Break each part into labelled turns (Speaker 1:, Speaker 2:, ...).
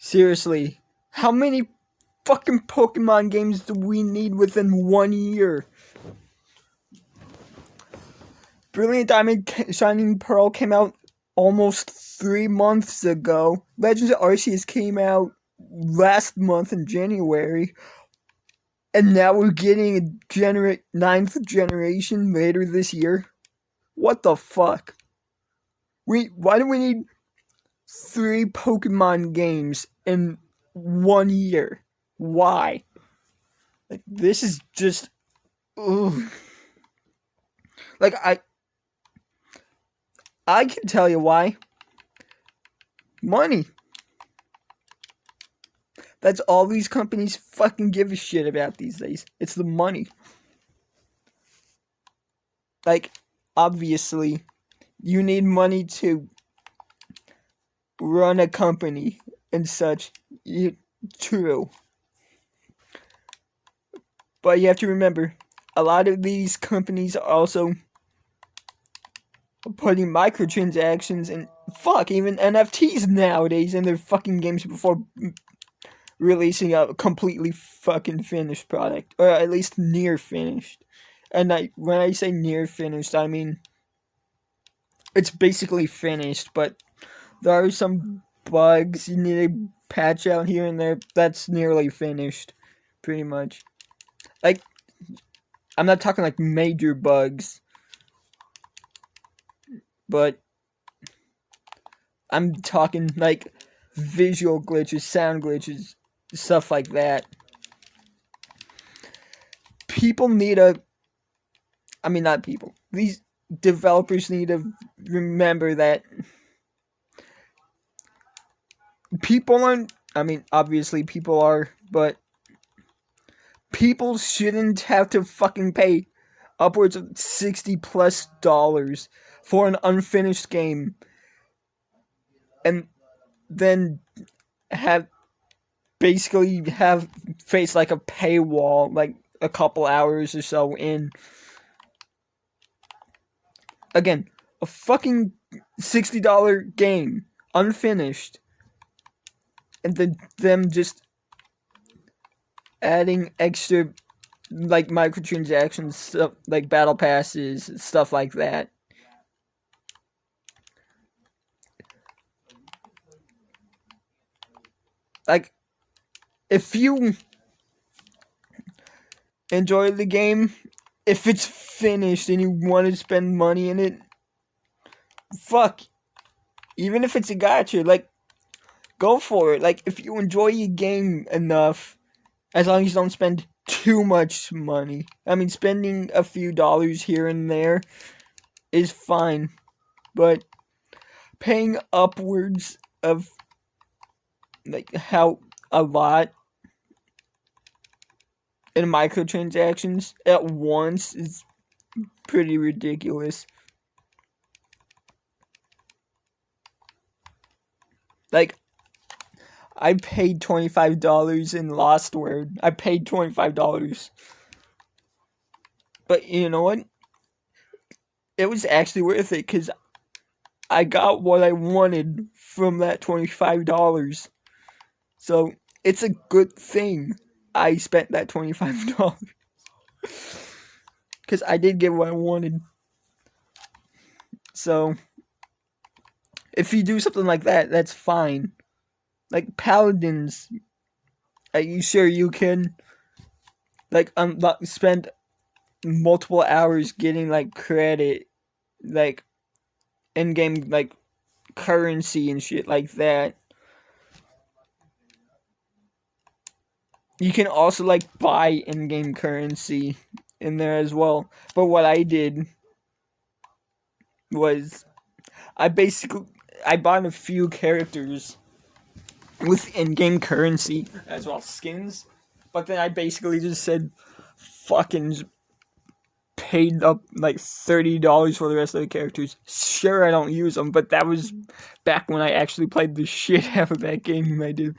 Speaker 1: Seriously, how many fucking Pokemon games do we need within 1 year? Brilliant Diamond Shining Pearl came out almost 3 months ago. Legends of Arceus came out last month in January. And now we're getting a ninth generation later this year. What the fuck? Why do we need 3 Pokemon games in 1 year? Why? Like, this is just, ugh. Like, I can tell you why. Money. That's all these companies fucking give a shit about these days. It's the money. Like, obviously, you need money to run a company and such. True. But you have to remember, a lot of these companies are also putting microtransactions and even NFTs nowadays in their fucking games before releasing a completely fucking finished product, or at least near finished. And when I say near finished, I mean it's basically finished, but there are some bugs you need to patch out here and there. That's nearly finished, pretty much. Like, I'm not talking like major bugs, but I'm talking like visual glitches, sound glitches, stuff like that. These developers need to remember that obviously people are, but people shouldn't have to fucking pay upwards of $60+ for an unfinished game and then face like a paywall like a couple hours or so in. Again, a fucking $60 game, unfinished, and then them just adding extra like microtransactions, stuff like battle passes, stuff like that. Like, if you enjoy the game, if it's finished and you want to spend money in it, fuck. Even if it's a gacha, like, go for it. Like, if you enjoy your game enough, as long as you don't spend too much money. I mean, spending a few dollars here and there is fine. But paying upwards of, like, how a lot in microtransactions at once is pretty ridiculous. Like, I paid $25 in Lost Word. I paid $25. But you know what? It was actually worth it because I got what I wanted from that $25. So it's a good thing I spent that $25. Because I did get what I wanted. So if you do something like that, that's fine. Like Paladins, are you sure you can like spend multiple hours getting like credit, like in-game like currency and shit like that? You can also like buy in-game currency in there as well. But what I did was I bought a few characters with in-game currency as well as skins, but then I basically just said fucking paid up like $30 for the rest of the characters. Sure, I don't use them, but that was back when I actually played the shit out of that game. I did.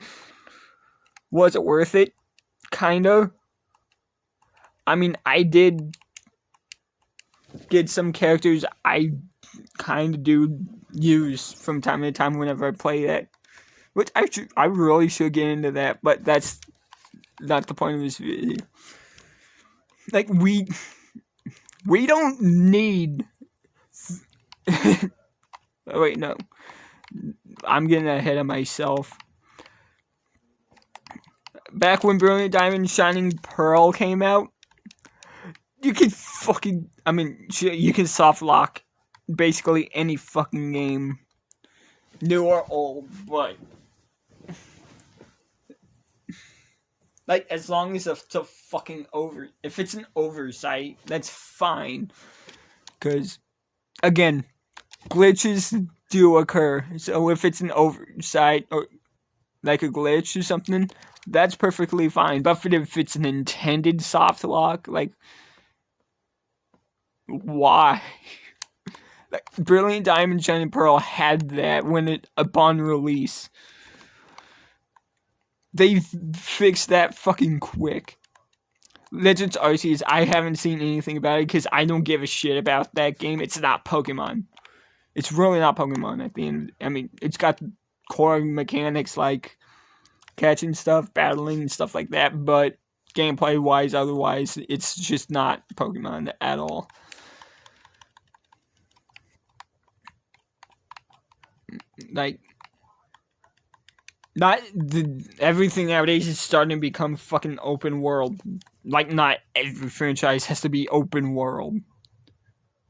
Speaker 1: Was it worth it? Kinda. I mean, I did get some characters I kinda do use from time to time whenever I play that. Which I really should get into that, but that's not the point of this video. Like we don't need. Oh, wait, no, I'm getting ahead of myself. Back when Brilliant Diamond Shining Pearl came out, you could fucking, I mean, you can soft lock basically any fucking game, new or old, but like as long as it's a fucking if it's an oversight, that's fine. Because again, glitches do occur. So if it's an oversight or like a glitch or something, that's perfectly fine. But if it's an intended soft lock, like why? Like, Brilliant Diamond Shining Pearl had that upon release. They fixed that fucking quick. Legends Arceus, I haven't seen anything about it because I don't give a shit about that game. It's not Pokemon. It's really not Pokemon at the end. I mean, it's got core mechanics like catching stuff, battling, and stuff like that, but gameplay-wise, otherwise, it's just not Pokemon at all. Like, everything nowadays is starting to become fucking open world. Like, not every franchise has to be open world.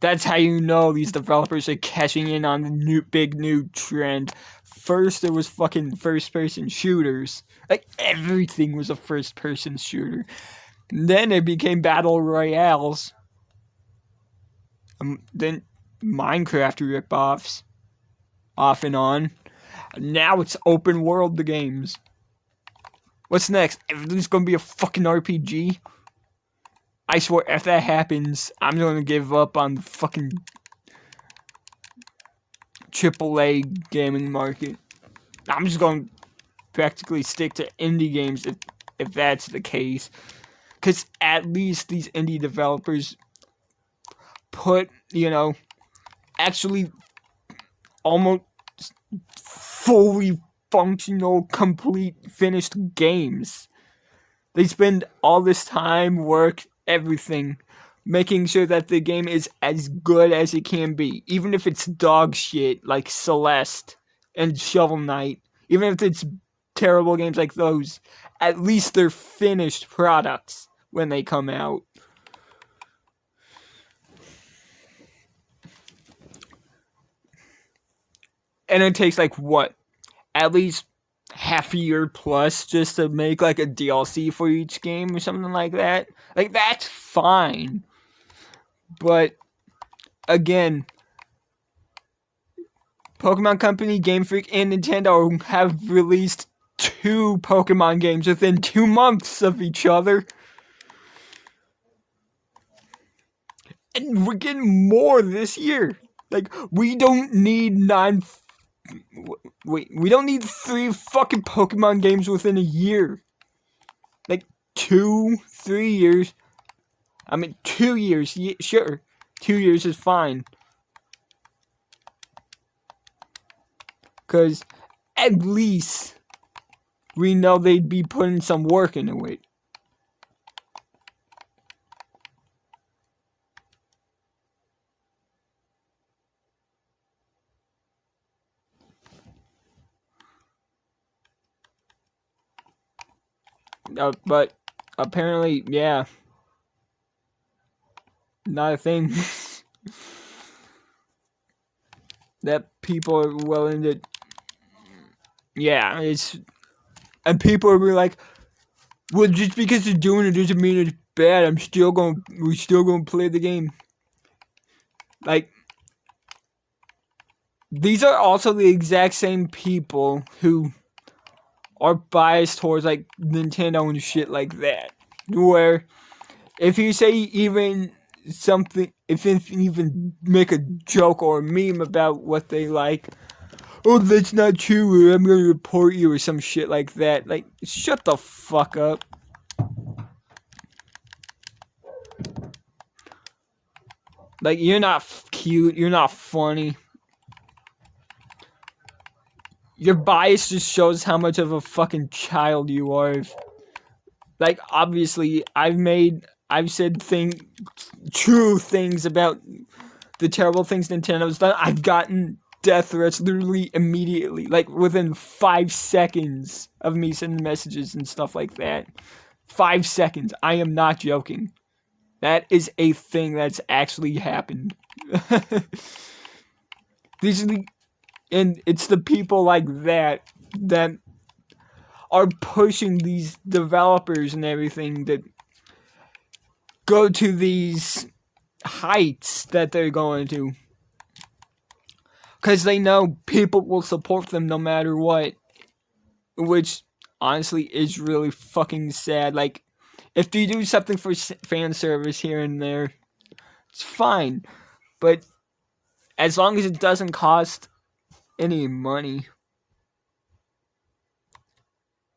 Speaker 1: That's how you know these developers are catching in on the big new trend. First, it was fucking first-person shooters. Like, everything was a first-person shooter. Then it became battle royales. Then Minecraft rip-offs. Off and on. Now it's open world, the games. What's next? Everything's gonna be a fucking RPG? I swear, if that happens, I'm gonna give up on the fucking AAA gaming market. I'm just gonna practically stick to indie games if that's the case. Because at least these indie developers put, actually almost fully functional, complete, finished games. They spend all this time, work, everything, making sure that the game is as good as it can be. Even if it's dog shit like Celeste and Shovel Knight, even if it's terrible games like those, at least they're finished products when they come out. And it takes at least half a year plus just to make like a DLC for each game or something like that. Like, that's fine. But again, Pokemon Company, Game Freak, and Nintendo have released 2 Pokemon games within 2 months of each other. And we're getting more this year. Like, we don't need we don't need 3 fucking Pokemon games within a year. Like, 2-3 years. I mean, 2 years, sure. 2 years is fine. Because at least we know they'd be putting some work into it. But apparently, yeah. Not a thing. That people are willing to. Yeah, and people are like, well, just because they're doing it doesn't mean it's bad. We're still gonna play the game. Like, these are also the exact same people who are biased towards like Nintendo and shit like that. Where if you say even something, if you even make a joke or a meme about what they like, oh, that's not true, or I'm gonna report you or some shit like that. Like, shut the fuck up. Like, you're not cute, you're not funny. your bias just shows how much of a fucking child you are. Like, obviously, I've said true things about the terrible things Nintendo's done. I've gotten death threats literally immediately, like within 5 seconds of me sending messages and stuff like that. 5 seconds. I am not joking. That is a thing that's actually happened. These are and it's the people like that are pushing these developers and everything that go to these heights that they're going to. Because they know people will support them no matter what. Which, honestly, is really fucking sad. Like, if you do something for fan service here and there, it's fine. But as long as it doesn't cost any money.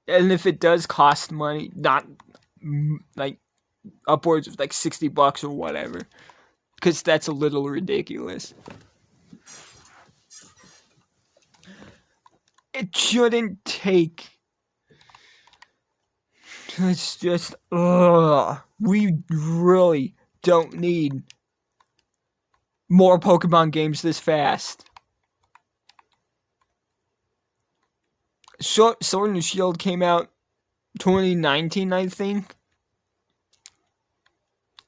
Speaker 1: And if it does cost money, not like upwards of like $60 or whatever. Because that's a little ridiculous. It shouldn't take. It's just, we really don't need more Pokemon games this fast. Sword and Shield came out 2019, I think.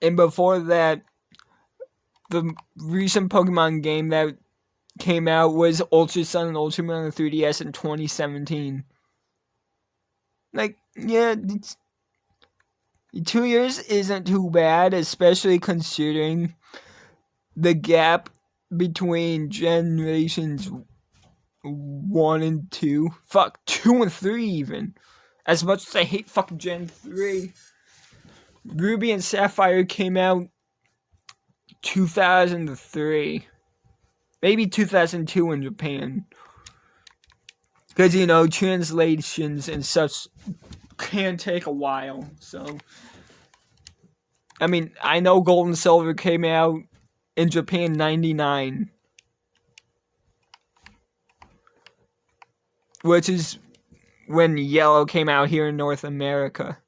Speaker 1: And before that, the recent Pokemon game that came out was Ultra Sun and Ultra Moon on the 3DS in 2017. Like, yeah, 2 years isn't too bad, especially considering the gap between generations 1 and 2. Fuck, 2 and 3 even. As much as I hate fucking Gen 3. Ruby and Sapphire came out 2003. Maybe 2002 in Japan. Because, you know, translations and such can take a while, so. I mean, I know Gold and Silver came out in Japan 99. Which is when Yellow came out here in North America.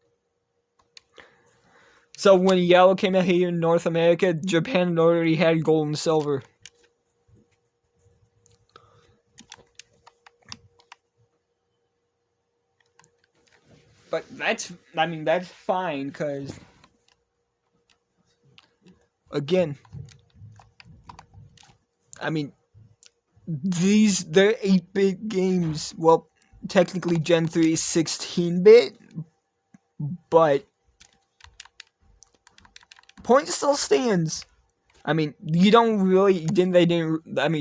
Speaker 1: So when Yellow came out here in North America, Japan already had Gold and Silver. But that's fine, because, again, I mean, they're 8-bit games. Well, technically Gen 3 is 16-bit, but point still stands. I mean, you don't really,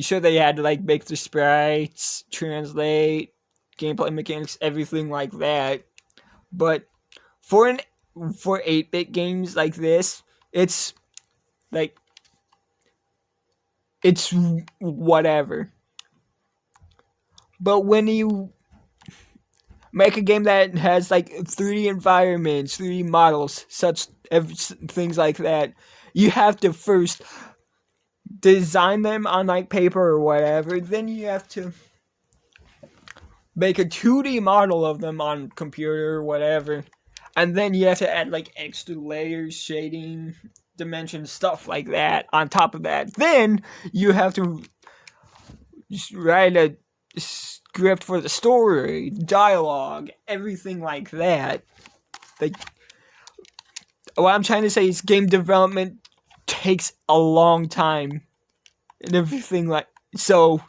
Speaker 1: sure they had to, like, make the sprites, translate, gameplay mechanics, everything like that. But for 8-bit games like this, it's like, it's whatever. But when you make a game that has like 3D environments, 3D models, things like that, you have to first design them on like paper or whatever. Then you have to make a 2D model of them on computer or whatever. And then you have to add like extra layers, shading, dimensions, stuff like that on top of that. Then you have to write a script for the story, dialogue, everything like that. Like, what I'm trying to say is game development takes a long time and everything like so.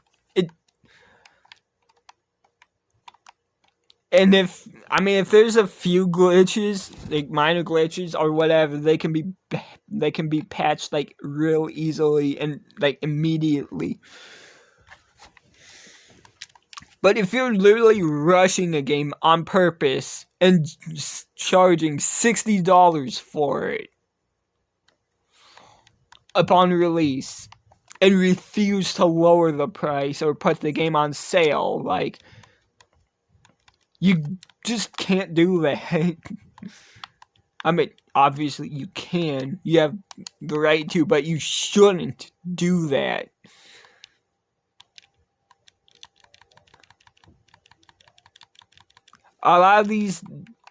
Speaker 1: And if there's a few glitches, like minor glitches or whatever, they can be patched like real easily and like immediately. But if you're literally rushing a game on purpose and charging $60 for it upon release and refuse to lower the price or put the game on sale, like, you just can't do that. I mean, obviously you can. You have the right to, but you shouldn't do that. a lot of these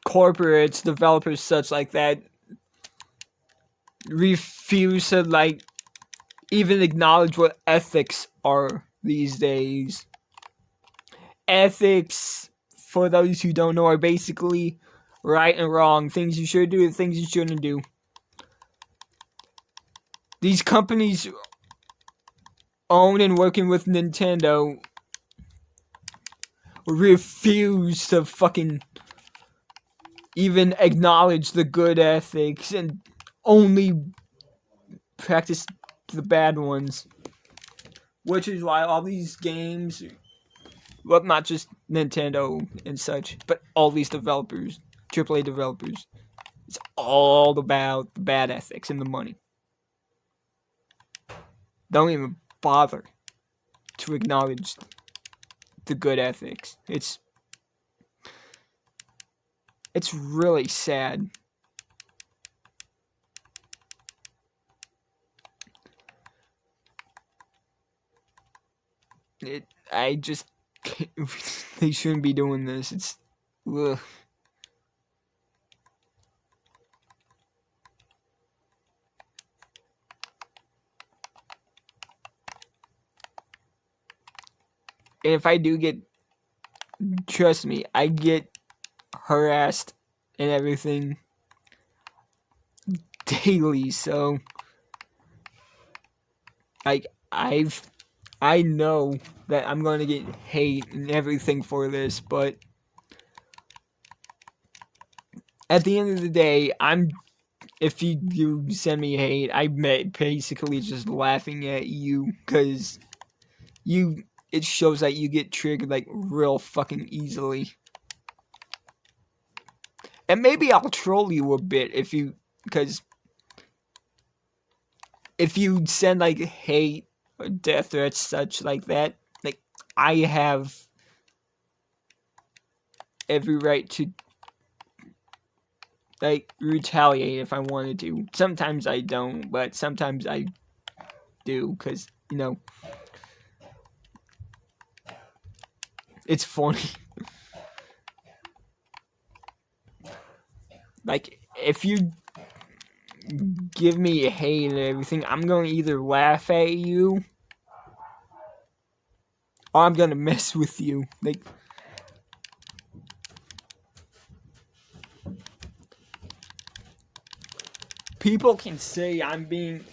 Speaker 1: corporates, developers, such like that, refuse to like even acknowledge what ethics are these days. Ethics, for those who don't know, are basically right and wrong, things you should do and things you shouldn't do. These companies owned and working with Nintendo refuse to fucking even acknowledge the good ethics and only practice the bad ones. Which is why all these games, well, not just Nintendo and such, but all these developers, AAA developers, it's all about the bad ethics and the money. Don't even bother to acknowledge the good ethics. It's really sad. I just they shouldn't be doing this. It's ugh. And if I do get, trust me, I get harassed and everything daily. So, like, I know that I'm going to get hate and everything for this, but at the end of the day, if you send me hate, I'm basically just laughing at you, because it shows that you get triggered, like, real fucking easily. And maybe I'll troll you a bit because if you send, like, hate or death threats, such like that, like, I have every right to, like, retaliate if I wanted to. Sometimes I don't, but sometimes I do, because, it's funny. Like, if you give me hate and everything, I'm going to either laugh at you or I'm going to mess with you. Like, people can say I'm being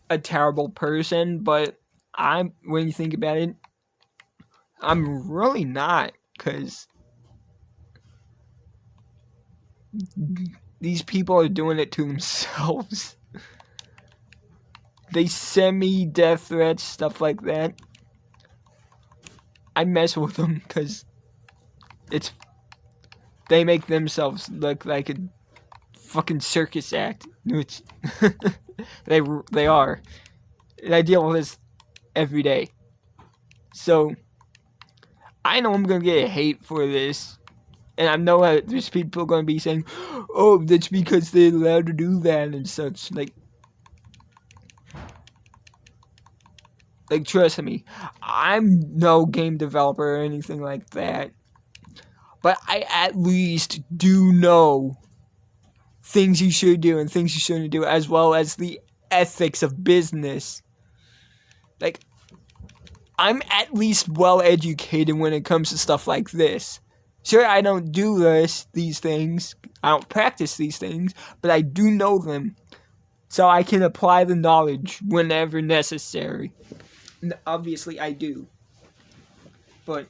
Speaker 1: a terrible person, but when you think about it, I'm really not, because these people are doing it to themselves. They send me death threats, stuff like that. I mess with them because they make themselves look like a fucking circus act, which they are. And I deal with this every day. So I know I'm gonna get hate for this. And I know that there's people going to be saying, oh, that's because they're allowed to do that and such. Like, trust me, I'm no game developer or anything like that. But I at least do know things you should do and things you shouldn't do, as well as the ethics of business. Like, I'm at least well educated when it comes to stuff like this. Sure, I don't do these things. I don't practice these things, but I do know them. So I can apply the knowledge whenever necessary. And obviously, I do. But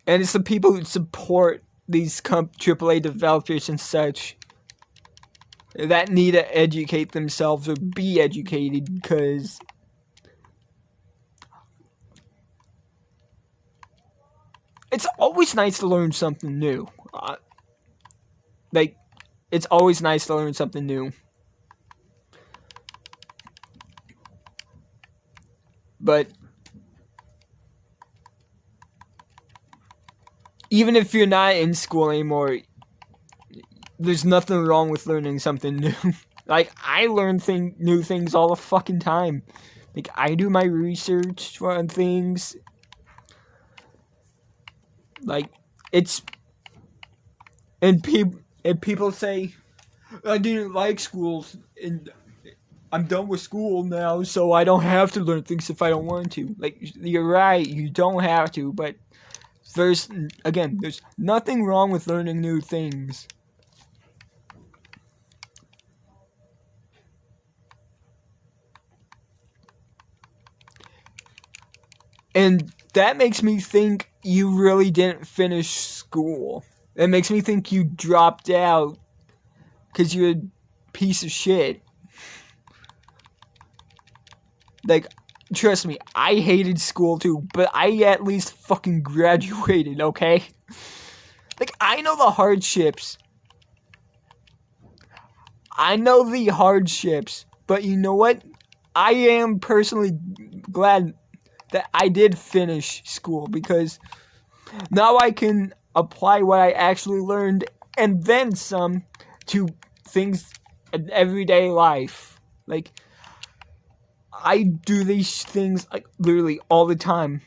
Speaker 1: and it's the people who support these AAA developers and such that need to educate themselves or be educated, because it's always nice to learn something new. It's always nice to learn something new. But even if you're not in school anymore, there's nothing wrong with learning something new. Like, I learn new things all the fucking time. Like, I do my research on things. Like, it's... And people say, I didn't like school, and I'm done with school now, so I don't have to learn things if I don't want to. Like, you're right, you don't have to, but there's nothing wrong with learning new things. And that makes me think you really didn't finish school. It makes me think you dropped out because you're a piece of shit. Like, trust me, I hated school too, but I at least fucking graduated, okay? Like, I know the hardships. But you know what? I am personally glad that I did finish school, because now I can apply what I actually learned and then some to things in everyday life. Like, I do these things like literally all the time.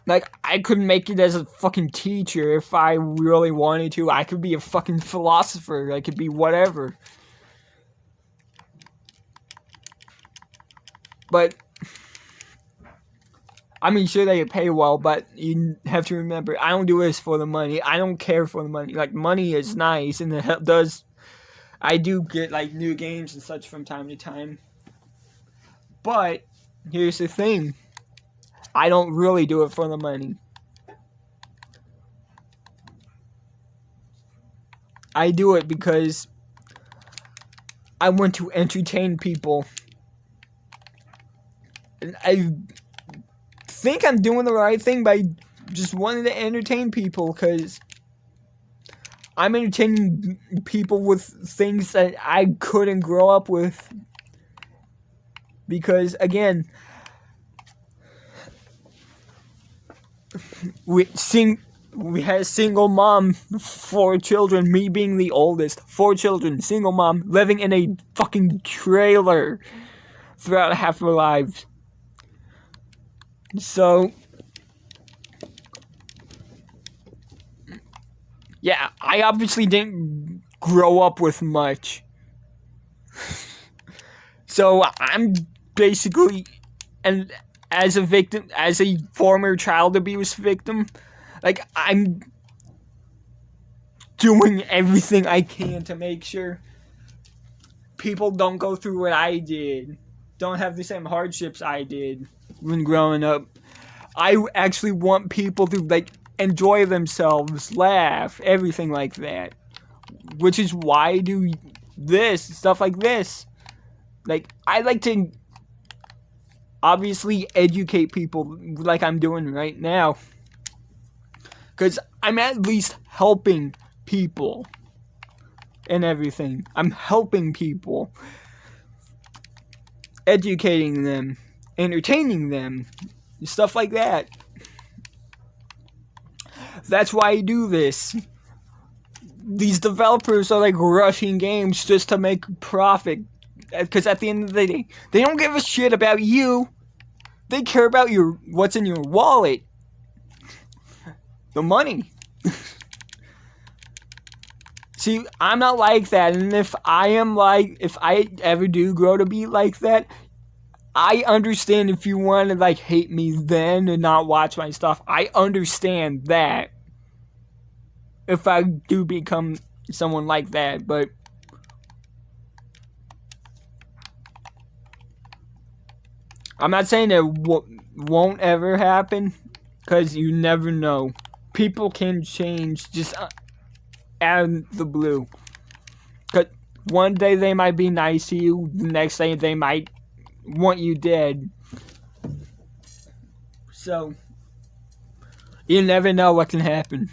Speaker 1: Like, I could make it as a fucking teacher if I really wanted to. I could be a fucking philosopher. I could be whatever. But, I mean, sure, they pay well, but you have to remember, I don't do this for the money. I don't care for the money. Like, money is nice, and it does... I do get, like, new games and such from time to time. But, here's the thing. I don't really do it for the money. I do it because I want to entertain people. And I think I'm doing the right thing by just wanting to entertain people, because I'm entertaining people with things that I couldn't grow up with. Because, again, we had a single mom, 4 children, me being the oldest, 4 children, single mom, living in a fucking trailer throughout half of our lives. So, yeah, I obviously didn't grow up with much. So, I'm basically, and as a former child abuse victim, like, I'm doing everything I can to make sure people don't go through what I did, don't have the same hardships I did when growing up. I actually want people to, like, enjoy themselves, laugh, everything like that. Which is why I do stuff like this. Like, I like to obviously educate people like I'm doing right now. Because I'm at least helping people and everything. I'm helping people. Educating them. Entertaining them. Stuff like that. That's why I do this. These developers are like rushing games just to make profit. Because at the end of the day, they don't give a shit about you. They care about what's in your wallet. The money. See, I'm not like that, and if I ever do grow to be like that, I understand if you want to, like, hate me then and not watch my stuff. I understand that. If I do become someone like that, but I'm not saying it won't ever happen, because you never know. People can change just out of the blue. Because one day they might be nice to you, the next day they might want you dead. So, you never know what can happen.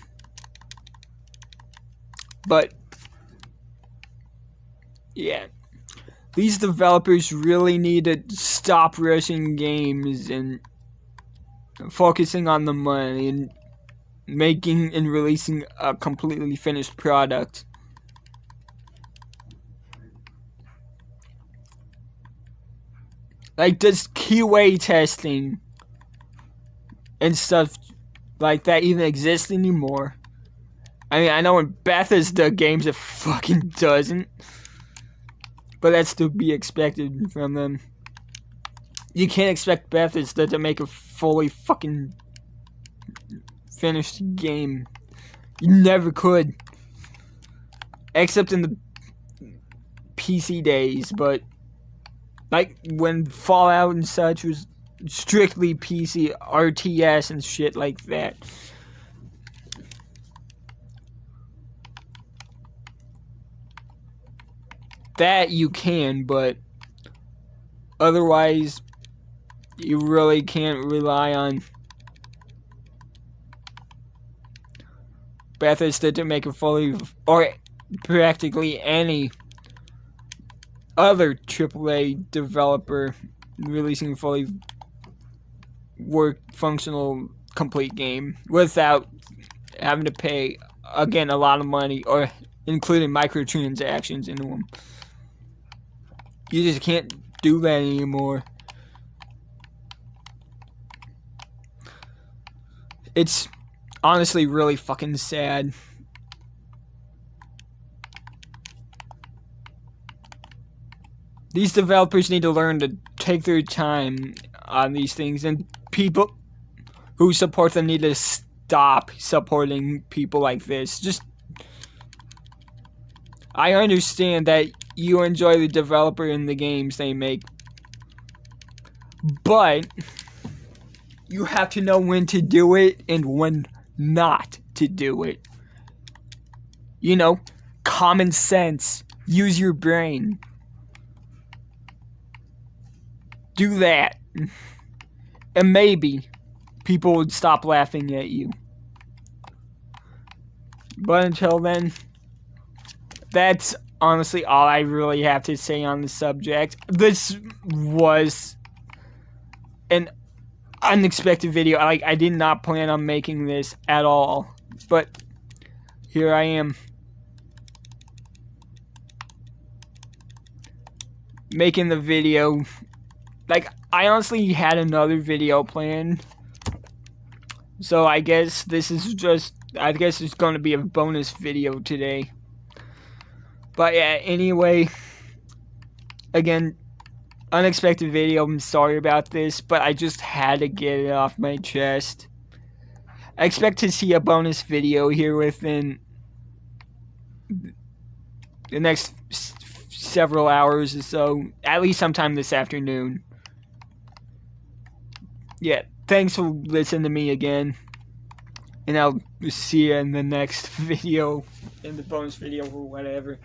Speaker 1: But, yeah. These developers really need to stop rushing games and focusing on the money. And making and releasing a completely finished product. Like, does QA testing and stuff like that even exist anymore? I mean, I know in Bethesda games it fucking doesn't, but that's to be expected from them. You can't expect Bethesda to make a fully fucking finished game. You never could. Except in the PC days, but like when Fallout and such was strictly PC, RTS and shit like that. That you can, but otherwise you really can't rely on Bethesda to make a fully, or practically any other AAA developer releasing a fully functional complete game without having to pay, again, a lot of money or including microtransactions into them. You just can't do that anymore. It's honestly really fucking sad. These developers need to learn to take their time on these things, and people who support them need to stop supporting people like this. Just, I understand that you enjoy the developer and the games they make, but you have to know when to do it and when not to do it. You know, common sense. Use your brain. Do that. And maybe people would stop laughing at you. But until then, that's honestly all I really have to say on the subject. This was an unexpected video. I did not plan on making this at all. But here I am. Making the video. Like, I honestly had another video planned. So I guess this is just, I guess it's going to be a bonus video today. But yeah, anyway, again, unexpected video. I'm sorry about this, but I just had to get it off my chest. I expect to see a bonus video here within the next several hours or so. At least sometime this afternoon. Yeah, thanks for listening to me again. And I'll see you in the next video, in the bonus video or whatever.